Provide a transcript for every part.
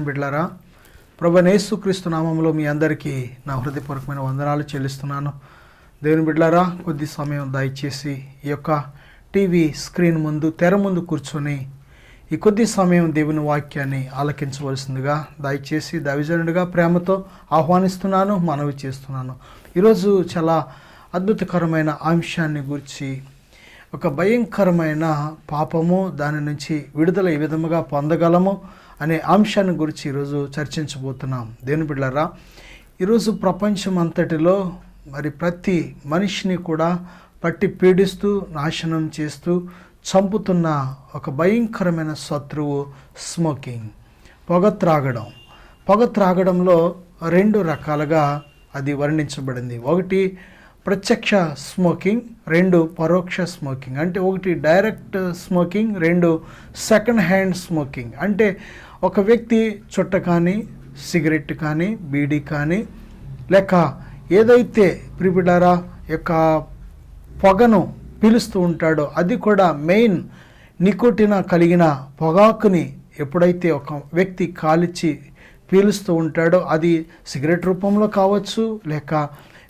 బిడ్డలారా, ప్రభువైన యేసుక్రీస్తు నామములో మీ అందరికీ నా హృదయపూర్వకమైన వందనాలు చెల్లిస్తున్నాను. దేవుని బిడ్డలారా, కొద్ది సమయం దయచేసి ఈ యొక్క టీవీ స్క్రీన్ ముందు, తెర ముందు కూర్చొని ఈ కొద్ది సమయం దేవుని వాక్యాన్ని ఆలకించవలసిందిగా దయచేసి దైవజనుడిగా ప్రేమతో ఆహ్వానిస్తున్నాను, మనవి చేస్తున్నాను. ఈరోజు చాలా అద్భుతకరమైన అంశాన్ని గురించి, ఒక భయంకరమైన పాపము, దాని నుంచి విడుదల ఏ విధముగా పొందగలము అనే అంశాన్ని గురించి ఈరోజు చర్చించబోతున్నాం. దేవుని బిడ్డలారా, ఈరోజు ప్రపంచం అంతటిలో మరి ప్రతి మనిషిని కూడా పట్టి పీడిస్తూ, నాశనం చేస్తూ, చంపుతున్న ఒక భయంకరమైన శత్రువు స్మోకింగ్, పొగ త్రాగడం. పొగ త్రాగడంలో రెండు రకాలుగా అది వర్ణించబడింది. ఒకటి ప్రత్యక్ష స్మోకింగ్, రెండు పరోక్ష స్మోకింగ్. అంటే ఒకటి డైరెక్ట్ స్మోకింగ్, రెండు సెకండ్ హ్యాండ్ స్మోకింగ్. అంటే ఒక వ్యక్తి చుట్ట కానీ, సిగరెట్ కానీ, బీడీ కానీ, లేక ఏదైతే ప్రిబిడారా యొక్క పొగను పీలుస్తూ ఉంటాడో, అది కూడా మెయిన్ నికోటిన్ కలిగిన పొగాకుని ఎప్పుడైతే ఒక వ్యక్తి కాల్చి పీలుస్తూ ఉంటాడో, అది సిగరెట్ రూపంలో కావచ్చు, లేక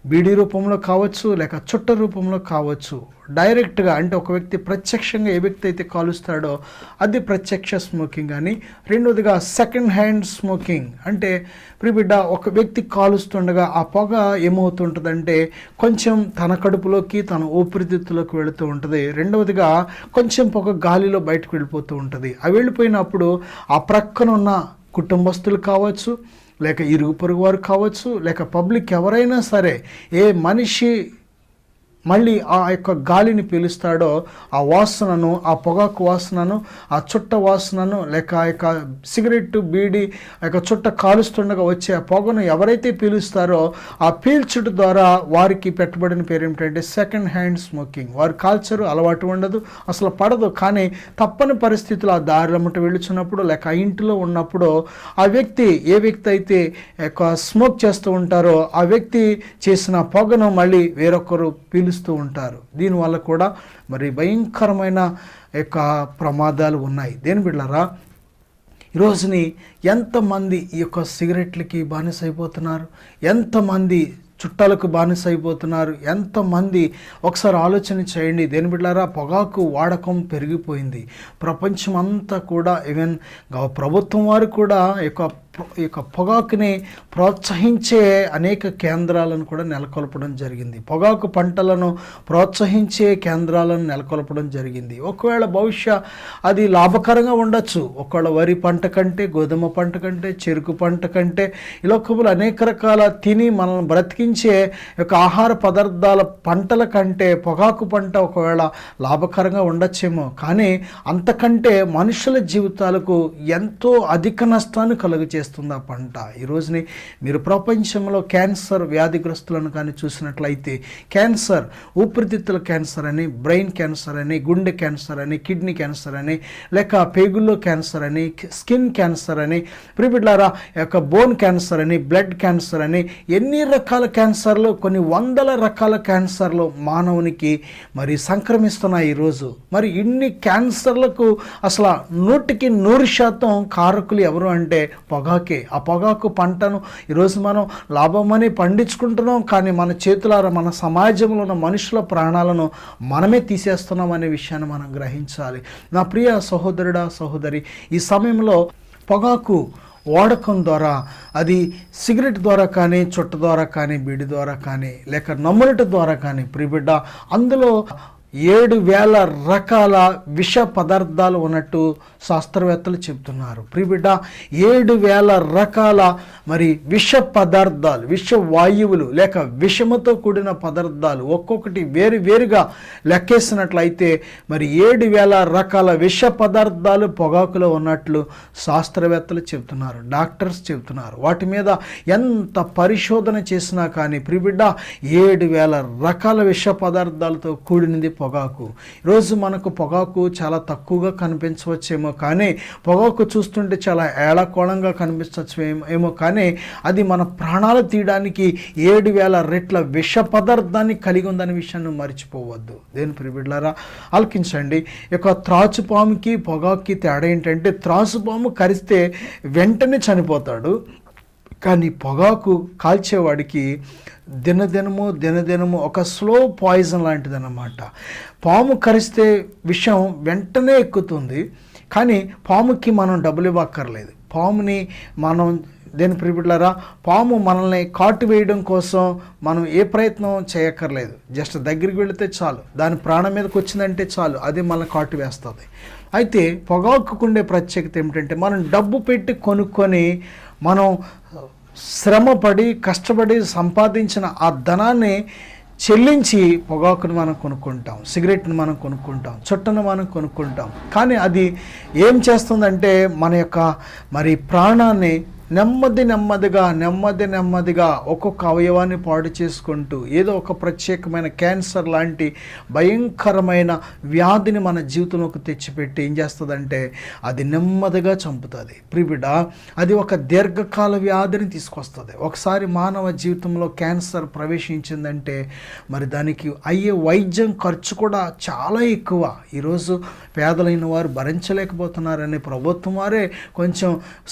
బీడీ రూపంలో కావచ్చు, లేక చుట్ట రూపంలో కావచ్చు. డైరెక్ట్గా అంటే ఒక వ్యక్తి ప్రత్యక్షంగా ఏ వ్యక్తి అయితే కాలుస్తాడో అది ప్రత్యక్ష స్మోకింగ్ అని. రెండోదిగా సెకండ్ హ్యాండ్ స్మోకింగ్. అంటే ప్రిబిడ్డ ఒక వ్యక్తి కాలుస్తుండగా ఆ పొగ ఏమవుతుంటుందంటే కొంచెం తన కడుపులోకి, తన ఊపిరితిత్తులోకి వెళుతూ ఉంటుంది. రెండవదిగా కొంచెం పొగ గాలిలో బయటకు వెళ్ళిపోతూ ఉంటుంది. అవి వెళ్ళిపోయినప్పుడు ఆ ప్రక్కన ఉన్న కుటుంబస్తులు కావచ్చు, లేక ఇరుగు పొరుగు వారు కావచ్చు, లేక పబ్లిక్ ఎవరైనా సరే, ఏ మనిషి మళ్ళీ ఆ యొక్క గాలిని పీలుస్తాడో ఆ వాసనను, ఆ పొగాకు వాసనను, ఆ చుట్ట వాసనను, లేక ఆ యొక్క సిగరెట్, బీడీ, ఆ యొక్క చుట్ట కాలుస్తుండగా వచ్చే ఆ పొగను ఎవరైతే పీలుస్తారో ఆ పీల్చుట ద్వారా వారికి పెట్టబడిన పేరు ఏమిటంటే సెకండ్ హ్యాండ్ స్మోకింగ్. వారు కాల్చరు, అలవాటు ఉండదు, అసలు పడదు. కానీ తప్పని పరిస్థితులు ఆ దారిలమ్మట వెళుచున్నప్పుడు, లేక ఆ ఇంటిలో ఉన్నప్పుడు ఆ వ్యక్తి, ఏ వ్యక్తి అయితే స్మోక్ చేస్తూ ఉంటారో ఆ వ్యక్తి చేసిన పొగను మళ్ళీ వేరొకరు పీలుస్తూ ఉంటారు. దీనివల్ల కూడా మరి భయంకరమైన యొక్క ప్రమాదాలు ఉన్నాయి. దేని బిడ్డలారా, ఈరోజుని ఎంతమంది ఈ యొక్క సిగరెట్లకి బానిస అయిపోతున్నారు, ఎంతమంది చుట్టాలకు బానిస అయిపోతున్నారు, ఎంతమంది ఒకసారి ఆలోచన చేయండి. దేని బిడ్డలారా, పొగాకు వాడకం పెరిగిపోయింది. ప్రపంచం అంతా కూడా, ఈవెన్ ప్రభుత్వం వారు కూడా ఈ యొక్క పొగాకుని ప్రోత్సహించే అనేక కేంద్రాలను కూడా నెలకొల్పడం జరిగింది. పొగాకు పంటలను ప్రోత్సహించే కేంద్రాలను నెలకొల్పడం జరిగింది. ఒకవేళ బహుశా అది లాభకరంగా ఉండొచ్చు. ఒకవేళ వరి పంట కంటే, గోధుమ పంట కంటే, చెరుకు పంట కంటే, ఈ లోకములు అనేక రకాల తిని మనల్ని బ్రతికించే యొక్క ఆహార పదార్థాల పంటల కంటే పొగాకు పంట ఒకవేళ లాభకరంగా ఉండొచ్చేమో. కానీ అంతకంటే మనుషుల జీవితాలకు ఎంతో అధిక నష్టాన్ని కలుగజేస్తుంది ఆ పంట. ఈరోజుని మీరు ప్రపంచంలో క్యాన్సర్ వ్యాధిగ్రస్తులను కానీ చూసినట్లయితే, క్యాన్సర్, ఊపిరితిత్తుల క్యాన్సర్ అని, బ్రెయిన్ క్యాన్సర్ అని, గుండె క్యాన్సర్ అని, కిడ్నీ క్యాన్సర్ అని, లేక పేగుల్లో క్యాన్సర్ అని, స్కిన్ క్యాన్సర్ అని, ప్రిబిడ్లారా యొక్క బోన్ క్యాన్సర్ అని, బ్లడ్ క్యాన్సర్ అని, ఎన్ని రకాల క్యాన్సర్లు, కొన్ని వందల రకాల క్యాన్సర్లు మానవునికి మరి సంక్రమిస్తున్నాయి ఈరోజు. మరి ఇన్ని క్యాన్సర్లకు అసలు 100% కారకులు ఎవరు అంటే పొగాకే. ఆ పొగాకు పంటను ఈరోజు మనం లాభమని పండించుకుంటున్నాం, కానీ మన చేతులారా మన సమాజంలో ఉన్న మనుషుల ప్రాణాలను మనమే తీసేస్తున్నాం అనే విషయాన్ని మనం గ్రహించాలి. నా ప్రియ సహోదరుడా, సహోదరి, ఈ సమయంలో పొగాకు వాడకం ద్వారా, అది సిగరెట్ ద్వారా కానీ, చుట్ట ద్వారా కానీ, బీడి ద్వారా కానీ, లేక నమ్ములట ద్వారా కానీ, ప్రిబిడ్డ అందులో 7,000 రకాల విష పదార్థాలు ఉన్నట్టు శాస్త్రవేత్తలు చెబుతున్నారు. ప్రియబిడ్డ, 7,000 రకాల మరి విష పదార్థాలు, విష వాయువులు, లేక విషముతో కూడిన పదార్థాలు ఒక్కొక్కటి వేరుగా లెక్కేసినట్లయితే మరి 7,000 రకాల విష పదార్థాలు పొగాకులో ఉన్నట్లు శాస్త్రవేత్తలు చెబుతున్నారు, డాక్టర్స్ చెబుతున్నారు. వాటి మీద ఎంత పరిశోధన చేసినా కానీ ప్రియబిడ్డ 7,000 రకాల విష పదార్థాలతో కూడినది పొగాకు. ఈరోజు మనకు పొగాకు చాలా తక్కువగా కనిపించవచ్చేమో, కానీ పొగాకు చూస్తుంటే చాలా ఏళకోళంగా కనిపించవచ్చేమో, కానీ అది మన ప్రాణాలు తీయడానికి 7,000 రెట్ల విష పదార్థాన్ని కలిగి ఉందనే విషయాన్ని మర్చిపోవద్దు. దేని ప్రియబిడ్డలారా, ఆలకించండి. ఇక త్రాచుపాముకి పొగాకుకి తేడా ఏంటంటే, త్రాచుపాము కరిస్తే వెంటనే చనిపోతాడు, కానీ పొగాకు కాల్చేవాడికి దినదినము ఒక స్లో పాయిజన్ లాంటిదన్నమాట. పాము కరిస్తే విషం వెంటనే ఎక్కుతుంది, కానీ పాముకి మనం డబ్బులు ఇవ్వక్కర్లేదు. పాముని మనం దేని ప్రియబిడ్డలారా, పాము మనల్ని కాటు వేయడం కోసం మనం ఏ ప్రయత్నం చేయక్కర్లేదు. జస్ట్ దగ్గరికి వెళితే చాలు, దాని ప్రాణం మీదకి వచ్చిందంటే చాలు, అది మనల్ని కాటు వేస్తుంది. అయితే పొగాకుకుండే ప్రత్యేకత ఏమిటంటే, మనం డబ్బు పెట్టి కొనుక్కొని మనం శ్రమపడి కష్టపడి సంపాదించిన ఆ ధనాన్ని చెల్లించి పొగాకును మనం కొనుక్కుంటాం, సిగరెట్ని మనం కొనుక్కుంటాం, చుట్టను మనం కొనుక్కుంటాం. కానీ అది ఏం చేస్తుందంటే, మన యొక్క మరి ప్రాణాన్ని నెమ్మదిగా ఒక్కొక్క అవయవాన్ని పాడు చేసుకుంటూ ఏదో ఒక ప్రత్యేకమైన క్యాన్సర్ లాంటి భయంకరమైన వ్యాధిని మన జీవితంలోకి తెచ్చిపెట్టి ఏం చేస్తుందంటే, అది నెమ్మదిగా చంపుతుంది. ప్రియబిడ్డ, అది ఒక దీర్ఘకాల వ్యాధిని తీసుకొస్తుంది. ఒకసారి మానవ జీవితంలో క్యాన్సర్ ప్రవేశించిందంటే మరి దానికి అయ్యే వైద్యం ఖర్చు కూడా చాలా ఎక్కువ. ఈరోజు పేదలైన వారు భరించలేకపోతున్నారని ప్రభుత్వం వారే కొంచెం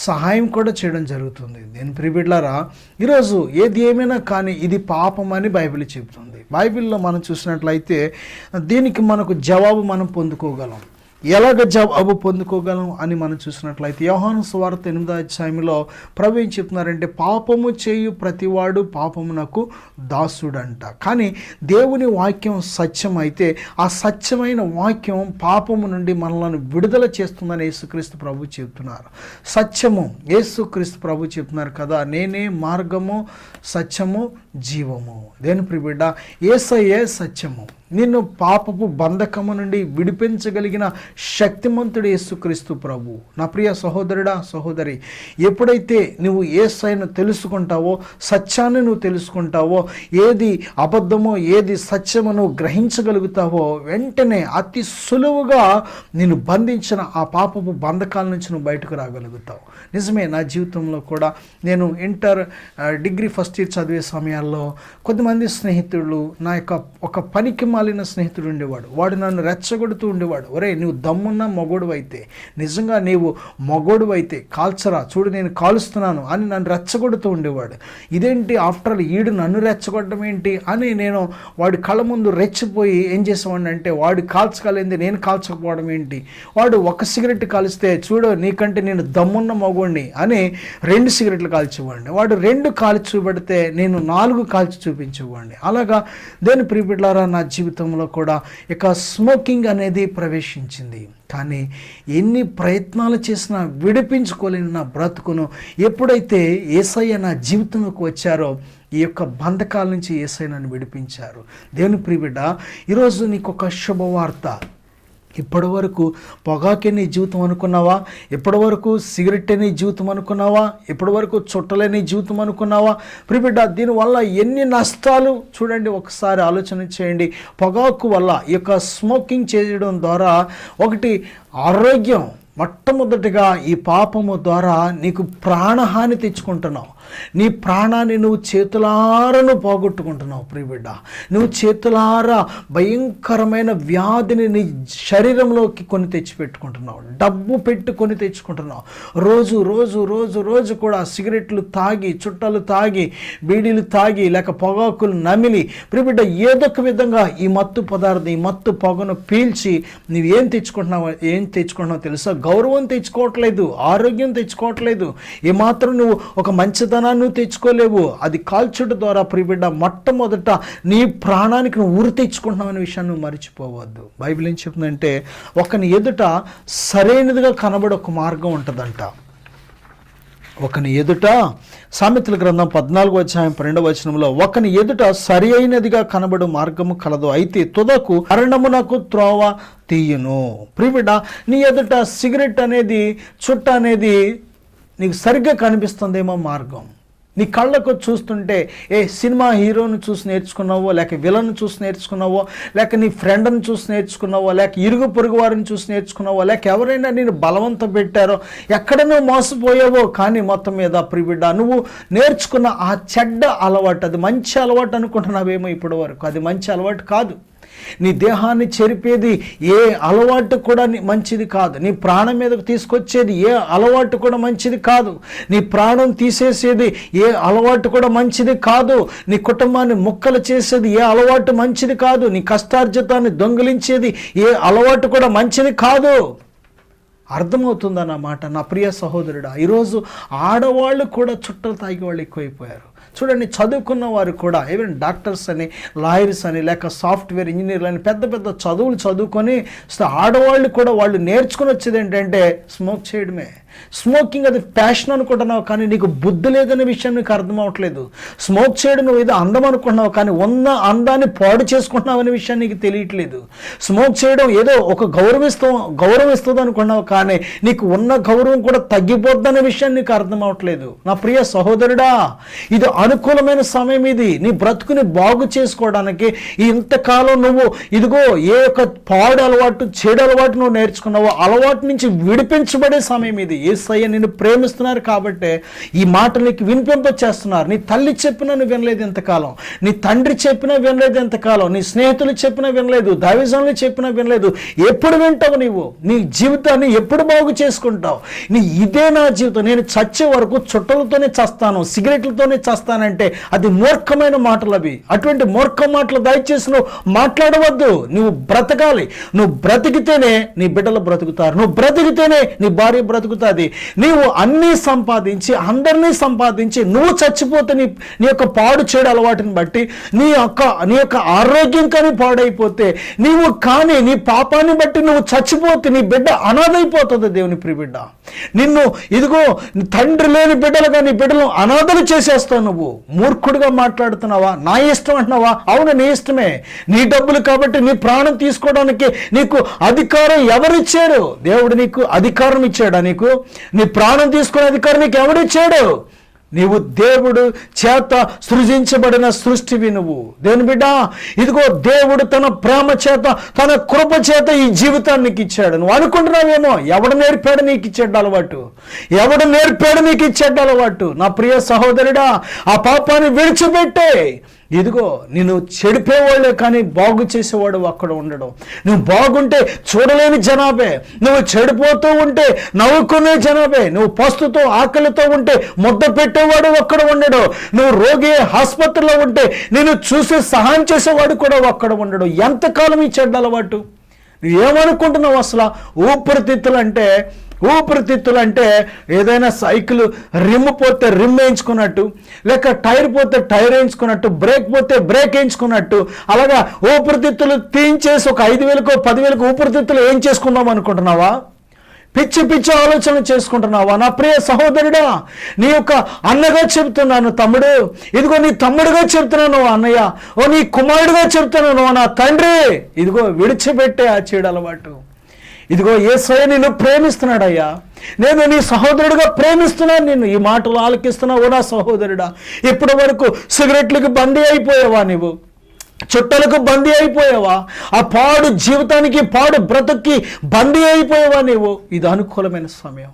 సహాయం కూడా చేయడం జరుగుతుంది. నేను ప్రియబిడ్డలారా, ఈరోజు ఏది ఏమైనా కానీ ఇది పాపం అని బైబిల్ చెబుతుంది. బైబిల్లో మనం చూసినట్లయితే దీనికి మనకు జవాబు మనం పొందుకోగలం. ఎలాగ జవాబు పొందుకోగలం అని మనం చూసినట్లయితే యోహాను సువార్త 8వ అధ్యాయంలో ప్రభు ఏం చెప్తున్నారంటే, పాపము చేయు ప్రతివాడు పాపమునకు దాసుడంట. కానీ దేవుని వాక్యం సత్యం అయితే ఆ సత్యమైన వాక్యం పాపము నుండి మనల్ని విడుదల చేస్తుందని యేసుక్రీస్తు ప్రభు చెప్తున్నారు. సత్యము యేసుక్రీస్తు ప్రభు చెప్తున్నారు కదా, నేనే మార్గము సత్యము జీవము. దేని ప్రియబిడ్డ, యేసయ్యే సత్యము. నిన్ను పాపపు బంధకము నుండి విడిపించగలిగిన శక్తిమంతుడు యేసుక్రీస్తు ప్రభు. నా ప్రియ సహోదరుడా సహోదరి, ఎప్పుడైతే నువ్వు యేసయ్యను తెలుసుకుంటావో, సత్యాన్ని నువ్వు తెలుసుకుంటావో, ఏది అబద్ధమో ఏది సత్యమో నువ్వు గ్రహించగలుగుతావో, వెంటనే అతి సులువుగా నిన్ను బంధించిన ఆ పాపపు బంధకాల నుంచి నువ్వు బయటకు రాగలుగుతావు. నిజమే, నా జీవితంలో కూడా నేను డిగ్రీ ఫస్ట్ ఇయర్ చదివే సమయాల్లో కొద్దిమంది స్నేహితులు, నా యొక్క ఒక పనికి మాలిన స్నేహితుడు ఉండేవాడు. వాడు నన్ను రెచ్చగొడుతూ ఉండేవాడు. ఒరే, నువ్వు దమ్మున్న మగోడు అయితే, నిజంగా నీవు మగోడు అయితే కాల్చరా, చూడు నేను కాలుస్తున్నాను అని నన్ను రెచ్చగొడుతూ ఉండేవాడు. ఇదేంటి ఆఫ్టర్ ఈడు నన్ను రెచ్చగొట్టడం ఏంటి అని నేను వాడి కళ్ళ ముందు రెచ్చిపోయి ఏం చేసేవాడిని అంటే, వాడు కాల్చగలిగింది నేను కాల్చకపోవడం ఏంటి, వాడు ఒక సిగరెట్ కాలిస్తే చూడు నీకంటే నేను దమ్మున్న మగోడిని అని 2 సిగరెట్లు కాల్చేవాడిని. వాడు 2 కాల్చి చూపెడితే నేను 4 కాల్చి చూపించేవాడిని. అలాగా దేని ప్రియబిడ్డలారా, నా జీవితంలో కూడా ఇక స్మోకింగ్ అనేది ప్రవేశించింది. కానీ ఎన్ని ప్రయత్నాలు చేసినా విడిపించుకోలేని నా బ్రతుకును ఎప్పుడైతే యేసయ్య నా జీవితంలోకి వచ్చారో, ఈ యొక్క బంధకాల నుంచి యేసయ్య నన్ను విడిపించారు. దేవుని ప్రియబిడ్డ, ఈరోజు నీకు ఒక శుభవార్త. ఇప్పటి వరకు పొగాకే నీ జీవితం అనుకున్నావా? ఇప్పటి వరకు సిగరెట్టే నీ జీవితం అనుకున్నావా? ఇప్పటి వరకు చుట్టలే నీ జీవితం అనుకున్నావా? ప్రియబిడ్డ, దీనివల్ల ఎన్ని నష్టాలు చూడండి, ఒకసారి ఆలోచన చేయండి. పొగాకు వల్ల ఈ యొక్క స్మోకింగ్ చేయడం ద్వారా ఒకటి ఆరోగ్యం, మొట్టమొదటిగా ఈ పాపము ద్వారా నీకు ప్రాణహాని తెచ్చుకుంటున్నావు. నీ ప్రాణాన్ని నువ్వు చేతులారను పోగొట్టుకుంటున్నావు. ప్రియబిడ్డ, నువ్వు చేతులారా భయంకరమైన వ్యాధిని నీ శరీరంలోకి కొని తెచ్చిపెట్టుకుంటున్నావు. డబ్బు పెట్టి కొని తెచ్చుకుంటున్నావు. రోజు రోజు రోజు రోజు కూడా సిగరెట్లు తాగి, చుట్టలు తాగి, బీడీలు తాగి, లేక పొగాకులు నమిలి, ప్రియబిడ్డ ఏదొక విధంగా ఈ మత్తు పదార్థం, ఈ మత్తు పొగను పీల్చి నువ్వు ఏం తెచ్చుకుంటున్నావు తెలుసా? గౌరవం తెచ్చుకోవట్లేదు, ఆరోగ్యం తెచ్చుకోవట్లేదు, ఏమాత్రం నువ్వు ఒక మంచిదనాన్ని నువ్వు తెచ్చుకోలేవు. అది కాల్చుట ద్వారా ప్రియబిడ్డ మొట్టమొదట నీ ప్రాణానికి నువ్వు ఊరు తెచ్చుకుంటున్నావు అనే విషయాన్ని నువ్వు మర్చిపోవద్దు. బైబిల్ ఏం చెప్తుందంటే, ఒకని ఎదుట సరైనదిగా కనబడే ఒక మార్గం ఉంటుందంట. ఒకని ఎదుట, సామెతల గ్రంథం 14వ అధ్యాయం 12వ వచనంలో, ఒకని ఎదుట సరి అయినదిగా కనబడు మార్గము కలదు, అయితే తుదకు మరణమునకు త్రోవ తీయును. ప్రియబిడ్డ, నీ ఎదుట సిగరెట్ అనేది, చుట్ట అనేది నీకు సరిగ్గా కనిపిస్తుందేమో మార్గం, నీ కళ్ళకు చూస్తుంటే ఏ సినిమా హీరోని చూసి నేర్చుకున్నావో, లేక విలన్ చూసి నేర్చుకున్నావో, లేక నీ ఫ్రెండ్ని చూసి నేర్చుకున్నావో, లేక ఇరుగు పొరుగు వారిని చూసి నేర్చుకున్నావో, లేక ఎవరైనా నేను బలవంతం పెట్టారో, ఎక్కడ నువ్వు మోసపోయావో. కానీ మొత్తం మీద ప్రియబిడ్డ, నువ్వు నేర్చుకున్న ఆ చెడ్డ అలవాటు, అది మంచి అలవాటు అనుకుంటున్నావేమో ఇప్పటి వరకు. అది మంచి అలవాటు కాదు. నీ దేహాన్ని చెరిపేది ఏ అలవాటు కూడా మంచిది కాదు. నీ ప్రాణం మీదకు తీసుకొచ్చేది ఏ అలవాటు కూడా మంచిది కాదు. నీ ప్రాణం తీసేసేది ఏ అలవాటు కూడా మంచిది కాదు. నీ కుటుంబాన్ని ముక్కలు చేసేది ఏ అలవాటు మంచిది కాదు. నీ కష్టార్జితాన్ని దొంగిలించేది ఏ అలవాటు కూడా మంచిది కాదు. అర్థమవుతుందన్నమాట నా ప్రియ సహోదరుడా. ఈరోజు ఆడవాళ్ళు కూడా చుట్టలు తాగి వాళ్ళు ఎక్కువైపోయారు. చూడండి, చదువుకున్న వారు కూడా, ఈవెన్ డాక్టర్స్ అని, లాయర్స్ అని, లేక సాఫ్ట్వేర్ ఇంజనీర్లు అని పెద్ద పెద్ద చదువులు చదువుకొని ఆడవాళ్ళు కూడా వాళ్ళు నేర్చుకుని వచ్చేది ఏంటంటే స్మోక్ చేయడమే. స్మోకింగ్ అది ప్యాషన్ అనుకుంటున్నావు, కానీ నీకు బుద్ధి లేదనే విషయం నీకు అర్థం అవ్వట్లేదు. స్మోక్ చేయడం నువ్వు ఏదో అందం అనుకుంటున్నావు, కానీ ఉన్న అందాన్ని పాడు చేసుకుంటున్నావు అనే విషయం నీకు తెలియట్లేదు. స్మోక్ చేయడం ఏదో ఒక గౌరవిస్తుంది అనుకున్నావు, కానీ నీకు ఉన్న గౌరవం కూడా తగ్గిపోద్ది అనే విషయం నీకు అర్థం అవ్వట్లేదు. నా ప్రియ సహోదరుడా, ఇది అనుకూలమైన సమయం. ఇది నీ బ్రతుకుని బాగు చేసుకోవడానికి. ఇంతకాలం నువ్వు ఇదిగో ఏ యొక్క పాడు అలవాటు, చెడు అలవాటు నువ్వు నేర్చుకున్నావో అలవాటు నుంచి విడిపించబడే సమయం ఇది. యేసయ్య నిన్ను ప్రేమిస్తున్నారు కాబట్టి ఈ మాటలు నీకు వినిపింపచేస్తున్నారు. నీ తల్లి చెప్పినా నువ్వు వినలేదు ఎంతకాలం, నీ తండ్రి చెప్పినా వినలేదు ఎంతకాలం, నీ స్నేహితులు చెప్పినా వినలేదు, దైవజనులు చెప్పినా వినలేదు. ఎప్పుడు వింటావు నీవు? నీ జీవితాన్ని ఎప్పుడు బాగు చేసుకుంటావు? ఇదే నా జీవితం, నేను చచ్చే వరకు చుట్టలతోనే చస్తాను, సిగరెట్లతోనే చస్తానంటే అది మూర్ఖమైన మాటలు. అవి అటువంటి మూర్ఖ మాటలు దయచేసి నువ్వు మాట్లాడవద్దు. నువ్వు బ్రతకాలి. నువ్వు బ్రతికితేనే నీ బిడ్డలు బ్రతుకుతారు, నువ్వు బ్రతికితేనే నీ భార్య బ్రతుకుతాది. నీవు అన్నీ సంపాదించి, అందరినీ సంపాదించి, నువ్వు చచ్చిపోతే నీ యొక్క పాడు చేయడం అలవాటుని బట్టి నీ యొక్క ఆరోగ్యం కానీ పాడైపోతే, నీవు కానీ నీ పాపాన్ని బట్టి నువ్వు చచ్చిపోతే నీ బిడ్డ అనాథైపోతుంది. దేవుని ప్రియ బిడ్డ, నిన్ను ఇదిగో తండ్రి లేని బిడ్డలుగా నీ బిడ్డలు అనాథలు చేసేస్తావు. నువ్వు మూర్ఖుడిగా మాట్లాడుతున్నావా? నా ఇష్టం అంటున్నావా? అవును, నీ ఇష్టమే. నీ డబ్బులు కాబట్టి నీ ప్రాణం తీసుకోవడానికి నీకు అధికారం ఎవరిచ్చారు? దేవుడు నీకు అధికారం ఇచ్చాడా? నీకు నీ ప్రాణం తీసుకునే అధికారం నీకు ఎవడిచ్చాడు? నీవు దేవుడు చేత సృజించబడిన సృష్టివి. నువ్వు దేవుని బిడ్డ, ఇదిగో దేవుడు తన ప్రేమ చేత, తన కృప చేత ఈ జీవితాన్ని నీకు ఇచ్చాడు. నువ్వు అనుకుంటున్నావేమో ఎవడు నేర్పాడు నీకు ఇచ్చేడ్డ అలవాటు, ఎవడు నేర్పాడు నీకు ఇచ్చేడ్డ అలవాటు. నా ప్రియ సహోదరుడా, ఆ పాపాన్ని విడిచిపెట్టే. ఇదిగో నేను చెడిపోయేవాళ్ళే కానీ బాగు చేసేవాడు అక్కడ ఉండడం. నువ్వు బాగుంటే చూడలేని జనాభే, నువ్వు చెడిపోతూ ఉంటే నవ్వుకునే జనాభే, నువ్వు పస్తుతో ఆకలితో ఉంటే ముద్ద పెట్టేవాడు అక్కడ ఉండడు, నువ్వు రోగి ఆసుపత్రిలో ఉంటే నేను చూసి సహాయం చేసేవాడు కూడా అక్కడ ఉండడు. ఎంతకాలం ఈ చెడ్డ అలవాటు? నువ్వు ఏమనుకుంటున్నావు అసలు? ఊపిరితిత్తులు అంటే ఏదైనా సైకిల్ రిమ్ పోతే రిమ్ వేయించుకున్నట్టు, లేక టైర్ పోతే టైర్ వేయించుకున్నట్టు, బ్రేక్ పోతే బ్రేక్ వేయించుకున్నట్టు, అలాగా ఊపిరితిత్తులు తీయించేసి ఒక 5,000కో 10,000కో ఊపిరితిత్తులు ఏం చేసుకుందాం అనుకుంటున్నావా? పిచ్చి పిచ్చి ఆలోచన చేసుకుంటున్నావా? నా ప్రియ సహోదరుడా, నీ యొక్క అన్నగా చెప్తున్నాను తమ్ముడు, ఇదిగో నీ తమ్ముడుగా చెప్తున్నాను అన్నయ్య, ఓ నీ కుమారుడుగా చెప్తున్నాను నా తండ్రి, ఇదిగో విడిచిపెట్టే ఆ చెడు అలవాటు. ఇదిగో యేసయ్య నిన్ను ప్రేమిస్తున్నాడయ్యా, నేను నీ సహోదరుడిగా ప్రేమిస్తున్నాను నిన్ను. ఈ మాటలు ఆలకిస్తున్నావు నా సహోదరుడా. ఇప్పటి వరకు సిగరెట్లకు బందీ అయిపోయావా? నీవు చుట్టలకు బందీ అయిపోయావా? ఆ పాడు జీవితానికి, పాడు బ్రతుక్కి బందీ అయిపోయావా నీవు? ఇది అనుకూలమైన సమయం.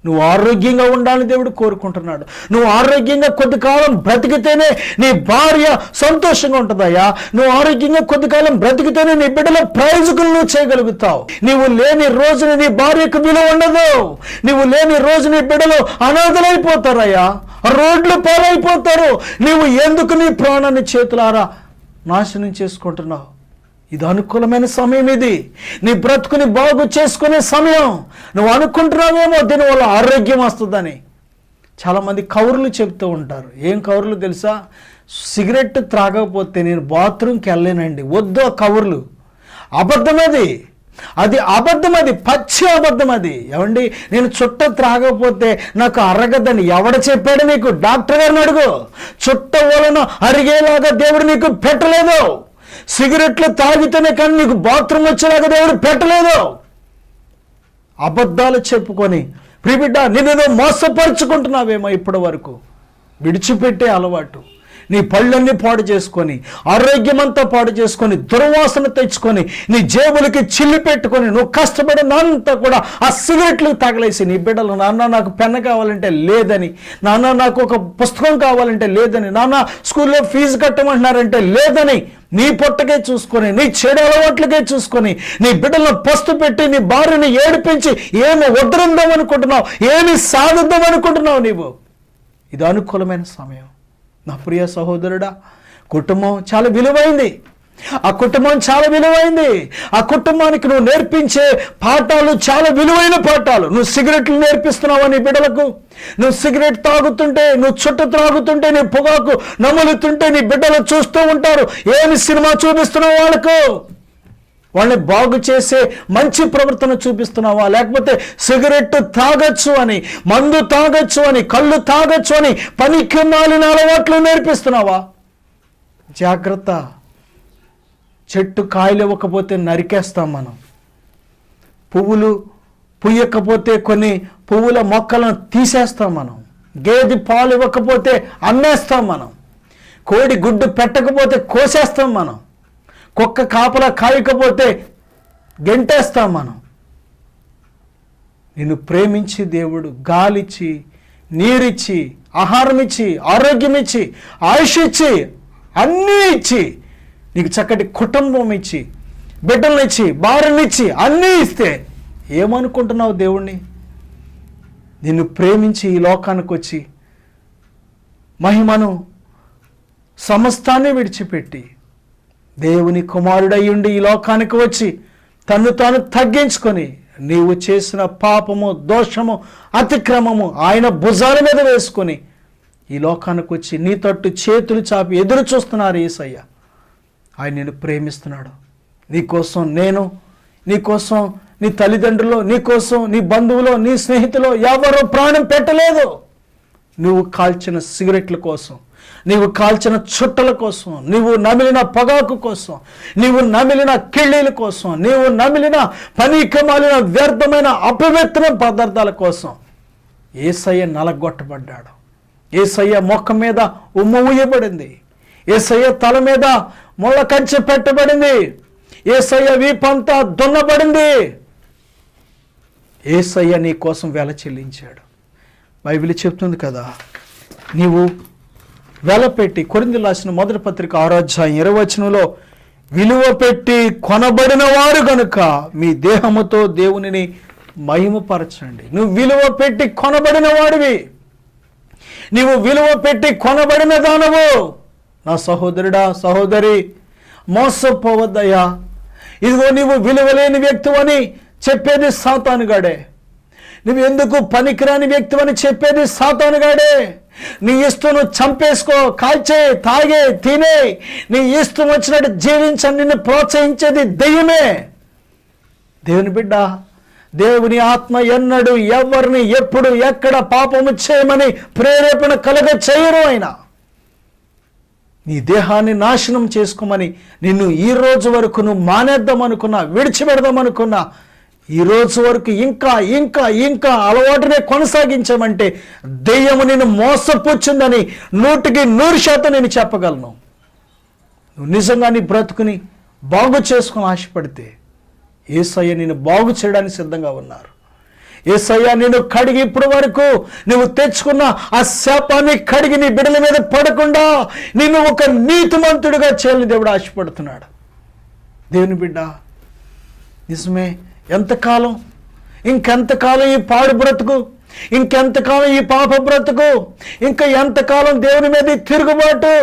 నువ్వు ఆరోగ్యంగా ఉండాలని దేవుడు కోరుకుంటున్నాడు. నువ్వు ఆరోగ్యంగా కొద్ది కాలం బ్రతికితేనే నీ భార్య సంతోషంగా ఉంటుందయ్యా. నువ్వు ఆరోగ్యంగా కొద్ది కాలం బ్రతికితేనే నీ బిడ్డల ప్రయోజకులు నువ్వు చేయగలుగుతావు. నీవు లేని రోజున నీ భార్యకు విలువ ఉండదు. నీవు లేని రోజు నీ బిడ్డలు అనాథలైపోతారయ్యా, రోడ్లు పాలైపోతారు. నీవు ఎందుకు నీ ప్రాణాన్ని చేతులారా నాశనం చేసుకుంటున్నావు? ఇది అనుకూలమైన సమయం. ఇది నీ బ్రతుకుని బాగు చేసుకునే సమయం. నువ్వు అనుకుంటున్నావేమో దీనివల్ల ఆరోగ్యం వస్తుందని. చాలామంది కౌరులు చెప్తూ ఉంటారు. ఏం కౌరులు తెలుసా? సిగరెట్ త్రాగకపోతే నేను బాత్రూమ్కి వెళ్ళలేనండి. వద్దు ఆ కౌరులు. అబద్ధం అది అబద్ధం, అది పచ్చి అబద్ధం. అది ఏమండి, నేను చుట్ట త్రాగకపోతే నాకు అరగదని ఎవడ చెప్పాడు నీకు? డాక్టర్ గారిని అడుగు. చుట్ట వలన అరిగేలాగా దేవుడు నీకు పెట్టలేదు. సిగరెట్లు తాగితేనే కానీ నీకు బాత్రూమ్ వచ్చేలాగా దేవుడు పెట్టలేదు. అబద్ధాలు చెప్పుకొని ప్రియబిడ్డ నిన్ను మోసపరుచుకుంటున్నావేమో ఇప్పటి వరకు. విడిచిపెట్టే అలవాటు, నీ పళ్ళన్నీ పాడు చేసుకొని, ఆరోగ్యమంతా పాడు చేసుకొని, దుర్వాసన తెచ్చుకొని, నీ జేబులకి చిల్లి పెట్టుకొని, నువ్వు కష్టపడినంతా కూడా ఆ సిగరెట్లు తగలేసి నీ బిడ్డలు, నాన్న నాకు పెన్ను కావాలంటే లేదని, నాన్న నాకు ఒక పుస్తకం కావాలంటే లేదని, నాన్న స్కూల్లో ఫీజు కట్టమంటున్నారంటే లేదని, నీ పొట్టకే చూసుకొని, నీ చెడు అలవాట్లకే చూసుకొని, నీ బిడ్డలను పస్తు పెట్టి, నీ భార్యని ఏడిపించి ఏమి వద్దరుందాం అనుకుంటున్నావు, ఏమి సాధిద్దాం అనుకుంటున్నావు నీవు. ఇది అనుకూలమైన సమయం. నా ప్రియ సహోదరుడా, కుటుంబం చాలా విలువైంది. ఆ కుటుంబం చాలా విలువైంది. ఆ కుటుంబానికి నువ్వు నేర్పించే పాఠాలు చాలా విలువైన పాఠాలు. నువ్వు సిగరెట్లు నేర్పిస్తున్నావా నీ బిడ్డలకు? నువ్వు సిగరెట్ తాగుతుంటే, నువ్వు చుట్ట త్రాగుతుంటే, నీ పొగాకు నములుతుంటే నీ బిడ్డలు చూస్తూ ఉంటారు. ఏమి సినిమా చూపిస్తున్నావు వాళ్ళకు? వాళ్ళని బాగు చేసే మంచి ప్రవర్తన చూపిస్తున్నావా, లేకపోతే సిగరెట్ తాగొచ్చు అని, మందు తాగొచ్చు అని, కళ్ళు తాగొచ్చు అని పనికి మాలిన అలవాట్లు నేర్పిస్తున్నావా? జాగ్రత్త. చెట్టు కాయలు ఇవ్వకపోతే నరికేస్తాం మనం. పువ్వులు పుయ్యకపోతే కొన్ని పువ్వుల మొక్కలను తీసేస్తాం మనం. గేదె పాలు ఇవ్వకపోతే అమ్మేస్తాం మనం. కోడి గుడ్డు పెట్టకపోతే కోసేస్తాం మనం. కుక్క కాపలా కాయకపోతే గెంటేస్తాం మనం. నిన్ను ప్రేమించి దేవుడు గాలిచ్చి, నీరిచ్చి, ఆహారం ఇచ్చి, ఆరోగ్యం ఇచ్చి, ఆయుష్ ఇచ్చి, అన్నీ ఇచ్చి, నీకు చక్కటి కుటుంబం ఇచ్చి, బిడ్డలను ఇచ్చి, భార్యను ఇచ్చి, అన్నీ ఇస్తే ఏమనుకుంటున్నావు దేవుణ్ణి? నిన్ను ప్రేమించి ఈ లోకానికి వచ్చి మహిమను సమస్తాన్ని విడిచిపెట్టి దేవుని కుమారుడయ్యుండి ఈ లోకానికి వచ్చి తన్ను తాను తగ్గించుకొని, నీవు చేసిన పాపము, దోషము, అతిక్రమము ఆయన భుజాల మీద వేసుకొని ఈ లోకానికి వచ్చి నీ తట్టు చేతులు చాపి ఎదురు చూస్తున్నారు యేసయ్య. ఆయన నిన్ను ప్రేమిస్తున్నాడు. నీకోసం నేను, నీకోసం నీ తల్లిదండ్రులు, నీకోసం నీ బంధువులు, నీ స్నేహితులు ఎవరో ప్రాణం పెట్టలేదు. నువ్వు కాల్చిన సిగరెట్ల కోసం, నీవు కాల్చిన చుట్టల కోసం, నీవు నమిలిన పొగాకు కోసం, నీవు నమిలిన కిళ్ళీల కోసం, నీవు నమిలిన పనికిమాలిన వ్యర్థమైన అపవిత్ర పదార్థాల కోసం యేసయ్య నలగొట్టబడ్డాడు. యేసయ్య మొక్క మీద ఉమ్ము ఊయబడింది. యేసయ్య తల మీద ముళ్ళ కంచె పెట్టబడింది. యేసయ్య వీపంతా దున్నబడింది. యేసయ్య నీ కోసం వెల చెల్లించాడు. బైబిల్ చెప్తుంది కదా, నీవు వెల పెట్టి, కొరింథీయులకు రాసిన మొదటి పత్రిక 6వ అధ్యాయం 20వ వచనంలో, విలువ పెట్టి కొనబడిన వారు గనుక మీ దేహముతో దేవునిని మహిమపరచండి. నువ్వు విలువ పెట్టి కొనబడిన వాడివి. నీవు విలువ పెట్టి కొనబడిన దానవు. నా సహోదరుడా, సహోదరి, మోసపోవద్దయ్యా. ఇదిగో నీవు విలువలేని వ్యక్తివని చెప్పేది సాతానుగాడే. నువ్వు ఎందుకు పనికిరాని వ్యక్తివని చెప్పేది సాతానుగాడే. నీ ఇష్టం చంపేసుకో, కాల్చే, తాగే, తినే, నీ ఇష్టం వచ్చినట్టు జీవించని నిన్ను ప్రోత్సహించేది దెయ్యమే. దేవుని బిడ్డ, దేవుని ఆత్మ ఎన్నడూ ఎవరిని ఎప్పుడు ఎక్కడ పాపము చేయమని ప్రేరేపణ కలగ చేయరు. ఆయన నీ దేహాన్ని నాశనం చేసుకోమని నిన్ను ఈ రోజు వరకు నువ్వు మానేద్దామనుకున్నా, విడిచిపెడదామనుకున్నా, ఈ రోజు వరకు ఇంకా ఇంకా ఇంకా అలవాటునే కొనసాగించామంటే దెయ్యము నిన్ను మోసపుచ్చిందని 100% నేను చెప్పగలను. నువ్వు నిజంగా నీ బ్రతుకుని బాగు చేసుకుని ఆశపడితే యేసయ్య నిన్ను బాగు చేయడానికి సిద్ధంగా ఉన్నారు. యేసయ్య నిన్ను కడిగి, ఇప్పుడు వరకు నువ్వు తెచ్చుకున్న ఆ శాపాన్ని కడిగి నీ బిడ్డల మీద పడకుండా నిన్ను ఒక నీతిమంతుడిగా చేయాలని దేవుడు ఆశపడుతున్నాడు. దేవుని బిడ్డ, నిజమే, ఎంతకాలం, ఇంకెంతకాలం ఈ పాడు బ్రతుకు, ఇంకెంతకాలం ఈ పాప బ్రతుకు, ఇంకా ఎంతకాలం దేవుని మీద తిరుగుబాటు,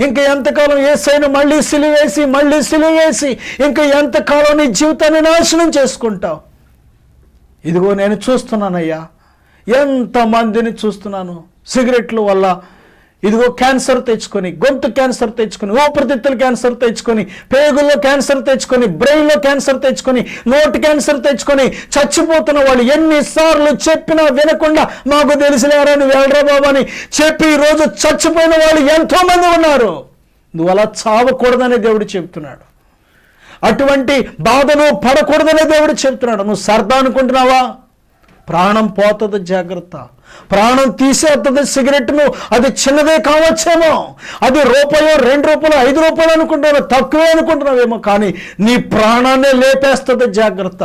ఇంకా ఎంతకాలం యేసయ్యను మళ్ళీ సిలువేసి ఇంకా ఎంతకాలం నీ జీవితాన్ని నాశనం చేసుకుంటావు? ఇదిగో నేను చూస్తున్నానయ్యా, ఎంతమందిని చూస్తున్నాను. సిగరెట్ల వల్ల ఇదిగో క్యాన్సర్ తెచ్చుకొని, గొంతు క్యాన్సర్ తెచ్చుకొని, ఊపిరితిత్తుల క్యాన్సర్ తెచ్చుకొని, పేగుల్లో క్యాన్సర్ తెచ్చుకొని, బ్రెయిన్లో క్యాన్సర్ తెచ్చుకొని, నోటి క్యాన్సర్ తెచ్చుకొని చచ్చిపోతున్న వాళ్ళు ఎన్నిసార్లు చెప్పినా వినకుండా, మాకు తెలిసిలేరా నువ్వు వెళ్ళరా బాబా అని చెప్పి ఈరోజు చచ్చిపోయిన వాళ్ళు ఎంతోమంది ఉన్నారు. నువ్వు అలా చావకూడదని దేవుడు చెప్తున్నాడు. అటువంటి బాధను పడకూడదనే దేవుడు చెప్తున్నాడు. నువ్వు సరదా అనుకుంటున్నావా? ప్రాణం పోతుంది, జాగ్రత్త. ప్రాణం తీసేస్తుంది సిగరెట్ను. అది చిన్నదే కావచ్చేమో, అది రూపాయలు, 2 రూపాయలు, 5 రూపాయలు అనుకుంటున్నావు, తక్కువే అనుకుంటున్నావేమో, కానీ నీ ప్రాణాన్నే లేపేస్తుంది. జాగ్రత్త.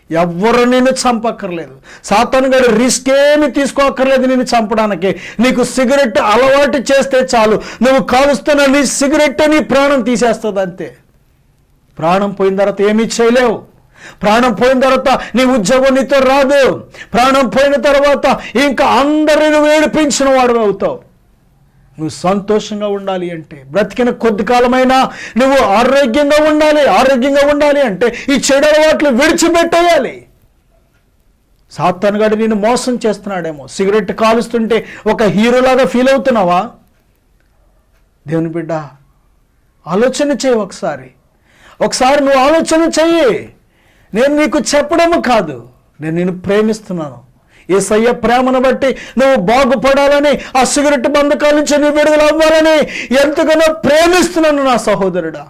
ఎవ్వరు నిన్ను చంపక్కర్లేదు. సాతాను గారు రిస్క్ ఏమి తీసుకోక్కర్లేదు నిన్ను చంపడానికి. నీకు సిగరెట్ అలవాటు చేస్తే చాలు, నువ్వు కాలుస్తున్న నీ సిగరెట్ నీ ప్రాణం తీసేస్తుంది అంతే. ప్రాణం పోయిన తర్వాత ఏమీ చేయలేవు. ప్రాణం పోయిన తర్వాత నీ ఉద్యోగం నీతో రాదు. ప్రాణం పోయిన తర్వాత ఇంకా అందరిని ఏడిపించిన వాడు అవుతావు. నువ్వు సంతోషంగా ఉండాలి అంటే, బ్రతికిన కొద్ది కాలమైనా నువ్వు ఆరోగ్యంగా ఉండాలి. ఆరోగ్యంగా ఉండాలి అంటే ఈ చెడు అలవాట్లు విడిచిపెట్టేయాలి. సాతాను గాడు నిన్ను మోసం చేస్తున్నాడేమో. సిగరెట్ కాలుస్తుంటే ఒక హీరోలాగా ఫీల్ అవుతున్నావా? దేవుని బిడ్డ, ఆలోచన చేయి. ఒకసారి నువ్వు ఆలోచన చెయ్యి. నేను నీకు చెప్పడము కాదు, నేను నిన్ను ప్రేమిస్తున్నాను. యేసయ్య ప్రేమను బట్టి నువ్వు బాగుపడాలని, ఆ సిగరెట్ బంధకాల నుంచి నువ్వు విడుదల అవ్వాలని ఎంతగానో ప్రేమిస్తున్నాను నా సహోదరుడా.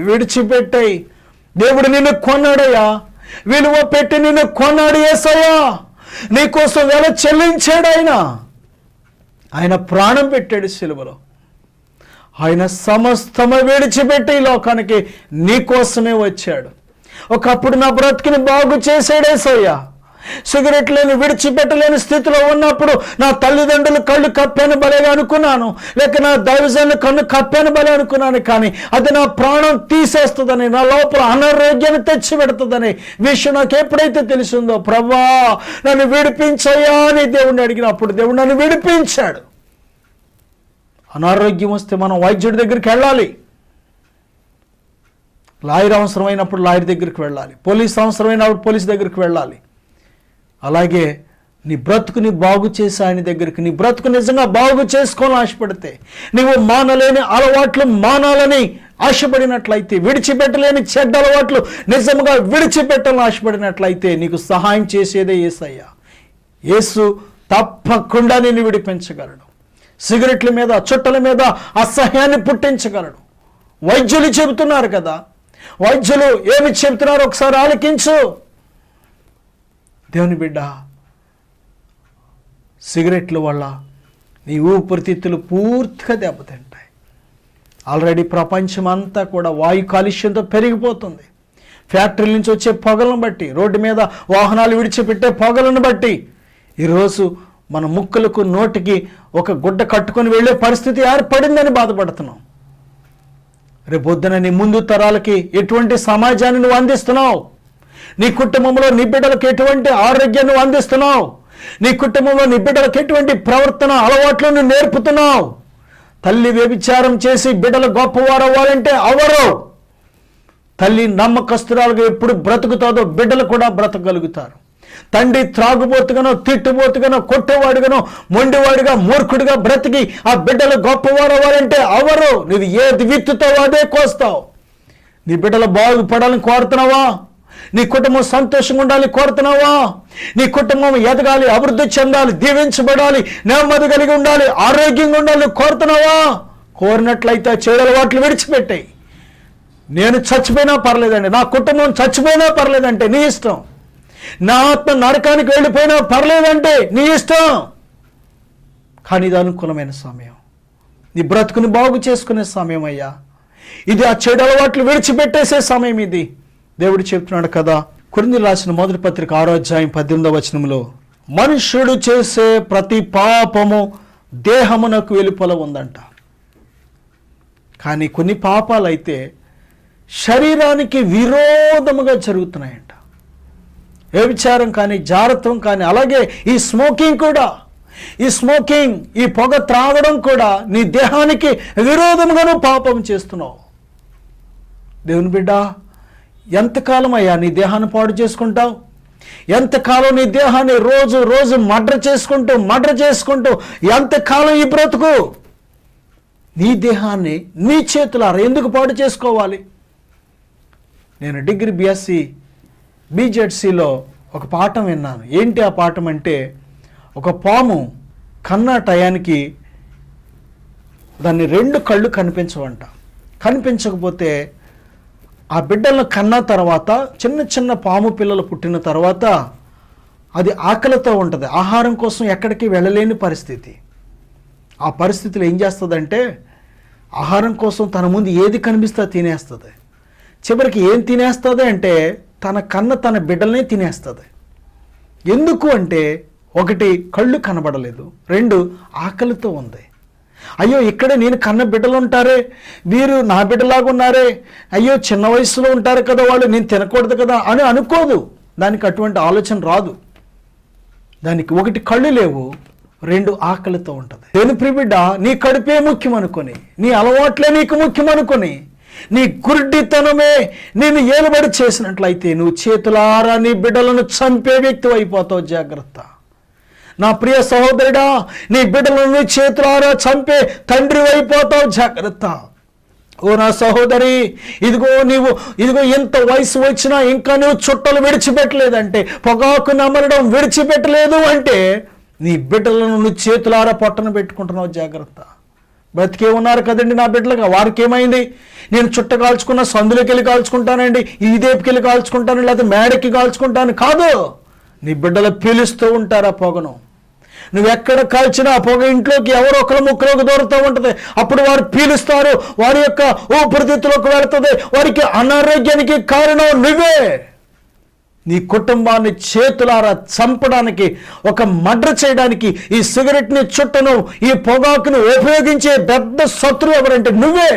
విడిచిపెట్టాయి. దేవుడు నిన్ను కొన్నాడయ్యా, విలువ పెట్టి నిన్ను కొన్నాడు యేసయ్య. నీకోసం వెల చెల్లించాడు ఆయన ప్రాణం పెట్టాడు సిలువలో. ఆయన సమస్తము విడిచిపెట్టి ఈ లోకానికి నీకోసమే వచ్చాడు. ఒకప్పుడు నా బ్రతుకుని బాగు చేసాడు యేసయ్య. సిగరెట్లను విడిచిపెట్టలేని స్థితిలో ఉన్నప్పుడు నా తల్లిదండ్రులు కళ్ళు కప్పాను బలేగా అనుకున్నాను, లేక నా దైవజనులు కన్ను కప్పాను బలే అనుకున్నాను. కానీ అది నా ప్రాణం తీసేస్తుందని, నా లోపల అనారోగ్యాన్ని తెచ్చి పెడుతుందని విషయం నాకు ఎప్పుడైతే తెలిసిందో, ప్రభువా నన్ను విడిపించయ్యా అని దేవుణ్ణి అడిగినప్పుడు దేవుడు నన్ను విడిపించాడు. అనారోగ్యం వస్తే మనం వైద్యుడి దగ్గరికి వెళ్ళాలి. లాయర్ అవసరమైనప్పుడు లాయర్ దగ్గరికి వెళ్ళాలి. పోలీస్ అవసరమైనప్పుడు పోలీస్ దగ్గరికి వెళ్ళాలి. అలాగే నీ బ్రతుకుని బాగు చేసి ఆయన దగ్గరికి, నీ బ్రతుకు నిజంగా బాగు చేసుకోవాలని ఆశపడితే, నీవు మానలేని అలవాట్లు మానాలని ఆశపడినట్లయితే, విడిచిపెట్టలేని చెడ్డ అలవాట్లు నిజంగా విడిచిపెట్టాలని ఆశపడినట్లయితే నీకు సహాయం చేసేదే యేసయ్య. యేసు తప్పకుండా నిన్ను విడిపించగలడు. సిగరెట్ల మీద, చుట్టల మీద అసహ్యాన్ని పుట్టించగలడు. వైద్యులు చెబుతున్నారు కదా, వైద్యులు ఏమి చెబుతున్నారు ఒకసారి ఆలకించు. దేవుని బిడ్డ, సిగరెట్ల వల్ల నీ ఊపిరితిత్తులు పూర్తిగా దెబ్బతింటాయి. ఆల్రెడీ ప్రపంచం అంతా కూడా వాయు కాలుష్యంతో పెరిగిపోతుంది. ఫ్యాక్టరీల నుంచి వచ్చే పొగలను బట్టి, రోడ్డు మీద వాహనాలు విడిచిపెట్టే పొగలను బట్టి ఈరోజు మన ముక్కులకు, నోటికి ఒక గుడ్డ కట్టుకొని వెళ్ళే పరిస్థితి ఏర్పడిందని బాధపడుతున్నాం. రేపొద్దున నీ ముందు తరాలకి ఎటువంటి సమాజాన్ని నువ్వు అందిస్తున్నావు? నీ కుటుంబంలో నీ బిడ్డలకు ఎటువంటి ఆరోగ్యాన్ని నువ్వు అందిస్తున్నావు? నీ కుటుంబంలో నీ బిడ్డలకు ఎటువంటి ప్రవర్తన అలవాట్లను నేర్పుతున్నావు? తల్లి వ్యభిచారం చేసి బిడ్డలు గొప్పవారు అవ్వాలంటే అవరు. తల్లి నమ్మకస్తురాలుగా ఎప్పుడు బ్రతుకుతాదో బిడ్డలు కూడా బ్రతకగలుగుతారు. తండ్రి త్రాగుబోతుగానో, తిట్టుబోతుగానో, కొట్టేవాడుగానో, మొండివాడిగా, మూర్ఖుడిగా బ్రతికి ఆ బిడ్డలు గొప్పవారు అవ్వాలంటే అవరు. నువ్వు ఏది విత్తుతావో అదే కోస్తావు. నీ బిడ్డలు బాగుపడాలని కోరుతున్నావా? నీ కుటుంబం సంతోషంగా ఉండాలి కోరుతున్నావా? నీ కుటుంబం ఎదగాలి, అభివృద్ధి చెందాలి, దీవించబడాలి, నెమ్మది కలిగి ఉండాలి, ఆరోగ్యంగా ఉండాలి కోరుతున్నావా? కోరినట్లయితే చెడు అలవాట్లు విడిచిపెట్టాయి. నేను చచ్చిపోయినా పర్లేదండి, నా కుటుంబం చచ్చిపోయినా పర్లేదంటే నీ ఇష్టం. నా ఆత్మ నరకానికి వెళ్ళిపోయినా పర్లేదంటే నీ ఇష్టం. కానీ ఇది అనుకూలమైన సమయం, నీ బ్రతుకుని బాగు చేసుకునే సమయం అయ్యా. ఇది ఆ చెడు అలవాట్లు విడిచిపెట్టేసే సమయం ఇది. దేవుడు చెప్తున్నాడు కదా, కొరింథీయులకు రాసిన మొదటి పత్రిక 6వ అధ్యాయం 18వ వచనంలో, మనుష్యుడు చేసే ప్రతి పాపము దేహమునకు వెలుపల ఉందంట. కానీ కొన్ని పాపాలైతే శరీరానికి విరోధముగా జరుగుతున్నాయంట. వ్యభిచారం కానీ, జారత్వం కానీ, అలాగే ఈ స్మోకింగ్ కూడా, ఈ పొగ త్రాగడం కూడా నీ దేహానికి విరోధముగాను పాపం చేస్తున్నావు. దేవుని బిడ్డ, ఎంతకాలం అయ్యా నీ దేహాన్ని పాడు చేసుకుంటావు? ఎంతకాలం నీ దేహాన్ని రోజు రోజు మర్డర్ చేసుకుంటూ ఎంతకాలం ఈ బ్రతుకు? నీ దేహాన్ని నీ చేతులారా ఎందుకు పాడు చేసుకోవాలి? నేను డిగ్రీ BSc BJEDCలో ఒక పాఠం విన్నాను. ఏంటి ఆ పాఠం అంటే, ఒక పాము కన్నా టయానికి దాన్ని 2 కళ్ళు కనిపించవంట. కనిపించకపోతే ఆ బిడ్డలను కన్నా తర్వాత, చిన్న చిన్న పాము పిల్లలు పుట్టిన తర్వాత అది ఆకలితో ఉంటుంది, ఆహారం కోసం ఎక్కడికి వెళ్ళలేని పరిస్థితి. ఆ పరిస్థితిలో ఏం చేస్తుందంటే ఆహారం కోసం తన ముందు ఏది కనిపిస్తే తినేస్తుంది. చివరికి ఏం తినేస్తుంది అంటే తన బిడ్డలనే తినేస్తుంది. ఎందుకు అంటే ఒకటి, కళ్ళు కనబడలేదు, 2 ఆకలితో ఉంది. అయ్యో ఇక్కడ నేను కన్న బిడ్డలు ఉంటారే, వీరు నా బిడ్డలాగా ఉన్నారే, అయ్యో చిన్న వయసులో ఉంటారు కదా వాళ్ళు, నేను తినకూడదు కదా అని అనుకోదు. దానికి అటువంటి ఆలోచన రాదు. దానికి ఒకటి కళ్ళు లేవు, 2 ఆకలితో ఉంటుంది. దేని ప్రియబిడ్డ, నీ కడుపే ముఖ్యం అనుకొని, నీ అలవాట్లే నీకు ముఖ్యం అనుకొని, నీ గుడ్డితనమే నేను ఏలుబడి చేసినట్లయితే నువ్వు చేతులారా నీ బిడ్డలను చంపే వ్యక్తి అయిపోతావు. జాగ్రత్త నా ప్రియ సహోదరుడా, నీ బిడ్డలను చేతులారా చంపే తండ్రి అయిపోతావు. జాగ్రత్త. ఓ నా సహోదరి, ఇదిగో ఎంత వయసు వచ్చినా ఇంకా నువ్వు చుట్టలు విడిచిపెట్టలేదంటే, పొగాకు నమలడం విడిచిపెట్టలేదు అంటే నీ బిడ్డలను నువ్వు చేతులారా పొట్టన పెట్టుకుంటున్నావు. జాగ్రత్త. బ్రతికే ఉన్నారు కదండి నా బిడ్డలుగా, వారికి ఏమైంది? నేను చుట్ట కాల్చుకున్న సందులోకి వెళ్ళి కాల్చుకుంటానండి, ఈ దేపుకి వెళ్ళి కాల్చుకుంటాను, లేకపోతే మేడకి కాల్చుకుంటాను కాదు. నీ బిడ్డలు పీలుస్తూ ఉంటారు ఆ పొగను. నువ్వెక్కడ కాల్చినా ఆ పొగ ఇంట్లోకి ఎవరో ఒకరు ముక్కలోకి దూరుతూ ఉంటుంది. అప్పుడు వారు పీలుస్తారు, వారి యొక్క ఊపిరితిత్తులోకి వెళుతుంది. వారికి అనారోగ్యానికి కారణం నువ్వే. నీ కుటుంబాన్ని చేతులారా చంపడానికి, ఒక మర్డర్ చేయడానికి ఈ సిగరెట్ని, చుట్టను, ఈ పొగాకును ఉపయోగించే పెద్ద శత్రువు ఎవరంటే నువ్వే.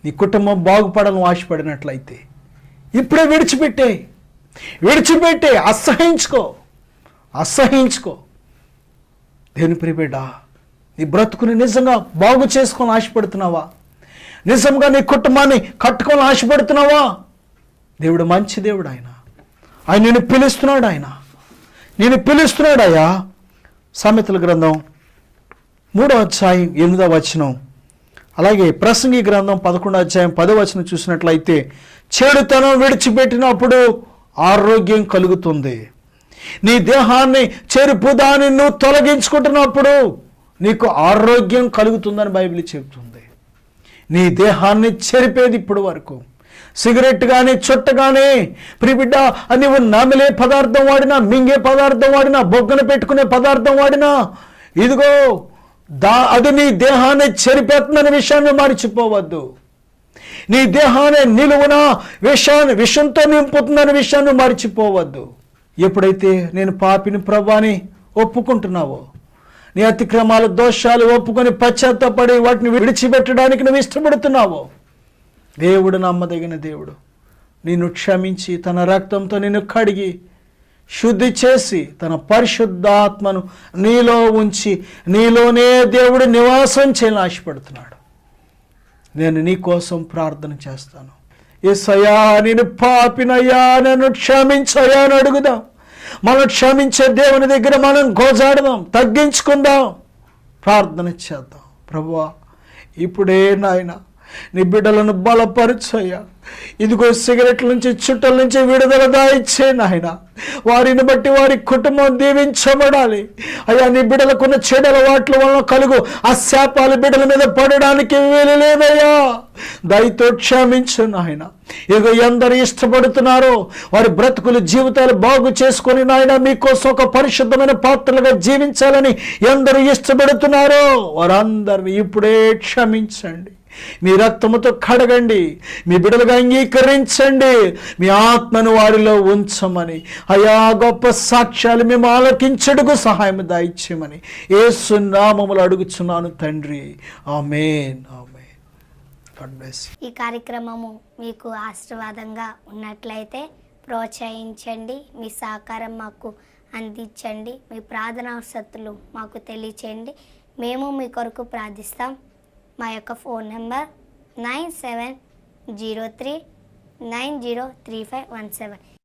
నీ కుటుంబం బాగుపడాలని ఆశపడినట్లయితే ఇప్పుడే విడిచిపెట్టే అసహించుకో. దేని ప్రియబిడ్డ, నీ బ్రతుకుని నిజంగా బాగు చేసుకొని ఆశపడుతున్నావా? నిజంగా నీ కుటుంబాన్ని కట్టుకొని ఆశపడుతున్నావా? దేవుడు మంచి దేవుడు. ఆయన నేను పిలుస్తున్నాడు. సామెతల గ్రంథం 3వ అధ్యాయం 8వ వచనం, అలాగే ప్రసంగి గ్రంథం 11వ అధ్యాయం 10వ వచనం చూసినట్లయితే, చెడుతనం విడిచిపెట్టినప్పుడు ఆరోగ్యం కలుగుతుంది. నీ దేహాన్ని చెరుపు దాన్ని నువ్వు తొలగించుకుంటున్నప్పుడు నీకు ఆరోగ్యం కలుగుతుందని బైబిల్ చెబుతుంది. నీ దేహాన్ని చెరిపేది ఇప్పుడు వరకు సిగరెట్ కానీ, చుట్ట కానీ, ప్రియబిడ్డ, నువ్వు నమిలే పదార్థం వాడినా, మింగే పదార్థం వాడినా, బొగ్గన పెట్టుకునే పదార్థం వాడినా, ఇదిగో అది నీ దేహాన్ని చెరిపేస్తుందనే విషయాన్ని మర్చిపోవద్దు. నీ దేహాన్ని నిలువున విషంతో నింపుతుందనే విషయాన్ని మర్చిపోవద్దు. ఎప్పుడైతే నేను పాపిని ప్రభువాని ఒప్పుకుంటున్నావో, నీ అతిక్రమాల దోషాలు ఒప్పుకొని పశ్చాత్తాపడి వాటిని విడిచిపెట్టడానికి నువ్వు ఇష్టపడుతున్నావో, దేవుడు నమ్మదగిన దేవుడు. నిన్ను క్షమించి తన రక్తంతో నిన్ను కడిగి శుద్ధి చేసి తన పరిశుద్ధాత్మను నీలో ఉంచి నీలోనే దేవుడు నివాసం చేయాలని ఆశపడుతున్నాడు. నేను నీ కోసం ప్రార్థన చేస్తాను. యేసయ్యా, నేను పాపినయ్యా, నన్ను క్షమించయ్యా అని అడుగుదాం. మనం క్షమించే దేవుని దగ్గర మనం గోజాడదాం, తగ్గించుకుందాం, ప్రార్థన చేద్దాం. ప్రభువా, ఇప్పుడే నాయన నీ బిడ్డలను బలపరచయ్యా. ఇదిగో సిగరెట్ల నుంచి, చుట్టల నుంచి విడుదల దాయిచ్చే నాయన. వారిని బట్టి వారి కుటుంబం దీవించబడాలి. అయ్యా, నీ బిడ్డలకున్న చెడు అలవాట్ల వలన కలుగు ఆ శాపాలు బిడ్డల మీద పడడానికి వీలు లేదయ్యా. దయతో క్షమించు నాయన. ఇదిగో ఎందరు ఇష్టపడుతున్నారో వారి బ్రతుకులు, జీవితాలు బాగు చేసుకొని నాయన మీకోసం ఒక పరిశుద్ధమైన పాత్రలుగా జీవించాలని ఎందరు ఇష్టపడుతున్నారో వారందరిని ఇప్పుడే క్షమించండి. మీ రక్తముతో కడగండి, మీ బిడ్డలుగా అంగీకరించండి, మీ ఆత్మను వారిలో ఉంచమని, అయా గొప్ప సాక్ష్యాలు మేము ఆలకించడుకు సహాయం దాయిచ్చేయమని యేసు నామములో అడుగుచున్నాను తండ్రి. ఆమేన్. God bless. ఈ కార్యక్రమము మీకు ఆశీర్వాదంగా ఉన్నట్లయితే ప్రోత్సహించండి, మీ సహకారం మాకు అందించండి, మీ ప్రార్థనావసతులు మాకు తెలియచేయండి. మేము మీ కొరకు ప్రార్థిస్తాం. మా యొక్క ఫోన్ నెంబర్ 9703903517.